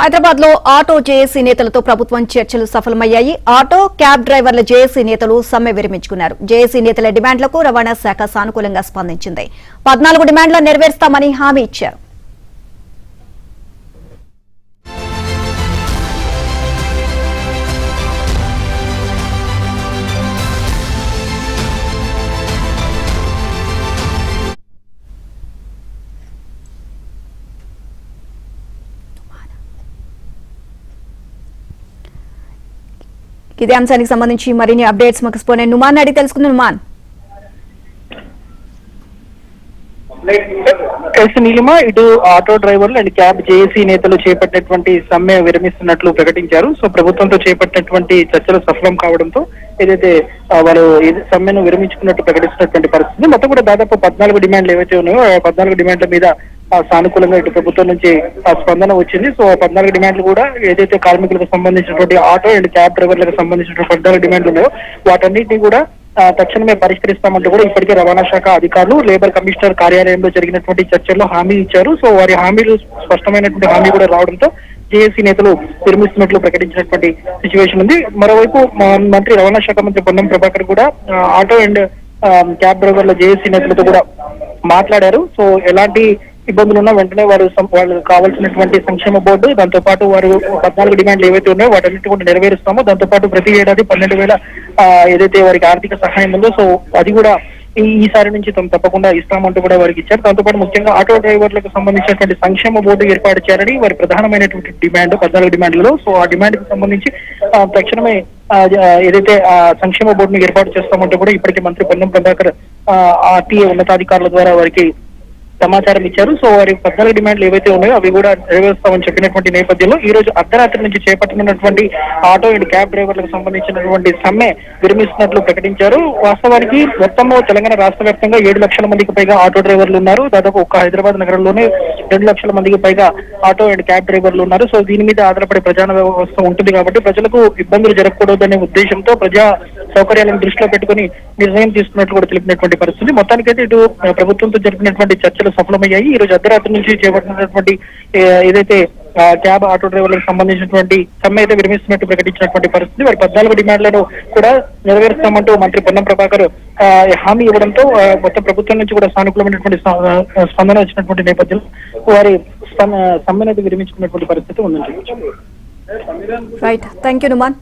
హైదరాబాద్ లో auto JAC నేతలతో ప్రభుత్వం చర్చలు సఫలమయ్యాయి. ఆటో క్యాబ్ డ్రైవర్ల జేఏసీ నేతలు సమ్మె విరమించుకున్నారు. జేఏసీ నేతల డిమాండ్లకు రవాణా శాఖ సానుకూలంగా స్పందించింది. 14 డిమాండ్లను నెరవేరుస్తామని హామీ ఇచ్చారు. ఇదే అంశానికి సంబంధించి మరిన్ని అప్డేట్స్ మాకు స్పోనెంట్ నుమాన్ అడిగి తెలుసుకుందాం. నుమాన్, నీలిమా, ఇటు ఆటో డ్రైవర్లు అండ్ క్యాబ్ జేఏసీ నేతలు చేపట్టినటువంటి సమ్మె విరమిస్తున్నట్లు ప్రకటించారు. సో ప్రభుత్వంతో చేపట్టినటువంటి చర్చలు సఫలం కావడంతో ఏదైతే వాళ్ళు సమ్మెను విరమించుకున్నట్టు ప్రకటిస్తున్నటువంటి పరిస్థితి. మొత్తం కూడా దాదాపు 14 డిమాండ్లు ఏవైతే ఉన్నాయో ఆ 14 డిమాండ్ల మీద సానుకూలంగా ఇటు ప్రభుత్వం నుంచి స్పందన వచ్చింది. సో 14 డిమాండ్లు కూడా ఏదైతే కార్మికులకు సంబంధించినటువంటి ఆటో అండ్ క్యాబ్ డ్రైవర్లకు సంబంధించినటువంటి 14 డిమాండ్లు ఉన్నాయో వాటన్నిటిని కూడా తక్షణమే పరిష్కరిస్తామంటూ కూడా ఇప్పటికే రవాణా శాఖ అధికారులు లేబర్ కమిషనర్ కార్యాలయంలో జరిగినటువంటి చర్చల్లో హామీ ఇచ్చారు. సో వారి హామీలు స్పష్టమైనటువంటి హామీ కూడా రావడంతో జేఏసీ నేతలు విరమిస్తున్నట్లు ప్రకటించినటువంటి సిచ్యువేషన్ ఉంది. మరోవైపు మంత్రి రవాణా శాఖ మంత్రి పొన్నం ప్రభాకర్ కూడా ఆటో అండ్ క్యాబ్ డ్రైవర్ల జేఏసీ నేతలతో కూడా మాట్లాడారు. సో ఎలాంటి ఇబ్బందులు ఉన్నా వెంటనే వాళ్ళు కావాల్సినటువంటి సంక్షేమ బోర్డు, దాంతో పాటు వారు 14 డిమాండ్లు ఏవైతే ఉన్నాయో వాటన్నిటి కూడా నెరవేరుస్తామో, దాంతో పాటు ప్రతి ఏడాది 12,000 ఏదైతే వారికి ఆర్థిక సహాయం ఉందో సో అది కూడా ఈసారి నుంచి తప్పకుండా ఇస్తామంటూ కూడా వారికి ఇచ్చారు. దాంతో పాటు ముఖ్యంగా ఆటో డ్రైవర్లకు సంబంధించినటువంటి సంక్షేమ బోర్డు ఏర్పాటు చేయాలని వారి ప్రధానమైనటువంటి డిమాండ్ 14 డిమాండ్లలో. సో ఆ డిమాండ్ కు సంబంధించి తక్షణమే ఏదైతే సంక్షేమ బోర్డును ఏర్పాటు చేస్తామంటూ కూడా ఇప్పటికే మంత్రి పొన్నం ప్రభాకర్ ఆర్టీఏ ఉన్నతాధికారుల ద్వారా వారికి సమాచారం ఇచ్చారు. సో వారి 14 డిమాండ్లు ఏవైతే ఉన్నాయో అవి కూడా నెరవేరుస్తామని చెప్పినటువంటి నేపథ్యంలో ఈ రోజు అర్ధరాత్రి నుంచి చేపట్టనున్నటువంటి ఆటో అండ్ క్యాబ్ డ్రైవర్లకు సంబంధించినటువంటి సమ్మె విరమిస్తున్నట్లు ప్రకటించారు. వాస్తవానికి మొత్తంలో తెలంగాణ రాష్ట్ర వ్యాప్తంగా 7 లక్షల మందికి పైగా ఆటో డ్రైవర్లు ఉన్నారు. దాదాపు ఒక్క హైదరాబాద్ నగరంలోనే 2 లక్షల మందికి పైగా ఆటో అండ్ క్యాబ్ డ్రైవర్లు ఉన్నారు. సో దీని మీద ఆధారపడి ప్రజాన వ్యవస్థ ఉంటుంది కాబట్టి ప్రజలకు ఇబ్బందులు జరగకూడదనే ఉద్దేశంతో ప్రజా సౌకర్యాలను దృష్టిలో పెట్టుకుని నిర్ణయం తీసుకున్నట్లు కూడా తెలిపినటువంటి పరిస్థితి. మొత్తానికైతే ఇటు ప్రభుత్వంతో జరిపినటువంటి చర్చలు సఫలమయ్యాయి. ఈ రోజు అర్ధరాత్రి నుంచి చేపట్టినటువంటి ఏదైతే క్యాబ్ ఆటో డ్రైవర్లకు సంబంధించినటువంటి సమ్మె అయితే విరమిస్తున్నట్టు ప్రకటించినటువంటి పరిస్థితి. వారి 14 డిమాండ్లను కూడా నెరవేరుస్తామంటూ మంత్రి పొన్నం ప్రభాకర్ హామీ ఇవ్వడంతో మొత్తం ప్రభుత్వం నుంచి కూడా సానుకూలమైనటువంటి స్పందన వచ్చినటువంటి నేపథ్యంలో వారి సమ్మెను విరమించుకున్నటువంటి పరిస్థితి ఉందని చెప్పచ్చు. Right, thank you Numan.